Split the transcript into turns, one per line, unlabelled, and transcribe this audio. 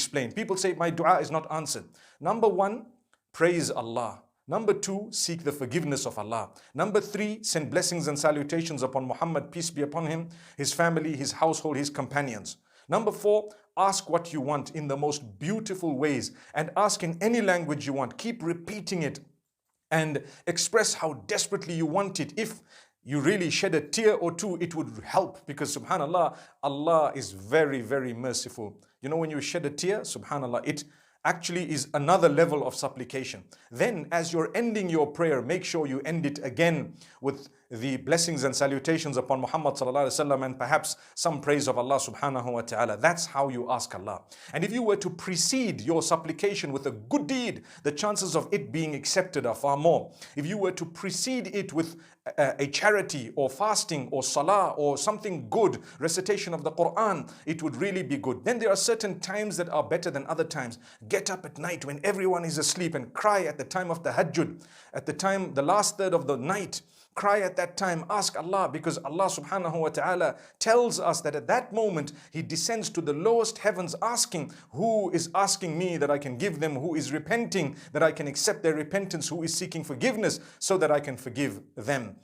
explain. People say, my dua is not answered. Number one, praise Allah. Number two, seek the forgiveness of Allah. Number three, send blessings and salutations upon Muhammad, peace be upon him, his family, his household, his companions. Number four, ask what you want in the most beautiful ways and ask in any language you want. Keep repeating it and express how desperately you want it. If you really shed a tear or two, it would help, because subhanallah, Allah is very, very merciful. You know, when you shed a tear, subhanallah, it actually is another level of supplication. Then as you're ending your prayer, make sure you end it again with the blessings and salutations upon Muhammad sallallahu alaihi wasallam and perhaps some praise of Allah subhanahu wa ta'ala. That's how you ask Allah. And if you were to precede your supplication with a good deed, the chances of it being accepted are far more. If you were to precede it with a charity or fasting or salah or something good, recitation of the Quran, it would really be good. Then there are certain times that are better than other times. Get up at night when everyone is asleep and cry at the time of tahajjud, at the time, the last third of the night. Cry at that time, ask Allah, because Allah subhanahu wa ta'ala tells us that at that moment He descends to the lowest heavens asking, who is asking me that I can give them, who is repenting that I can accept their repentance, who is seeking forgiveness so that I can forgive them.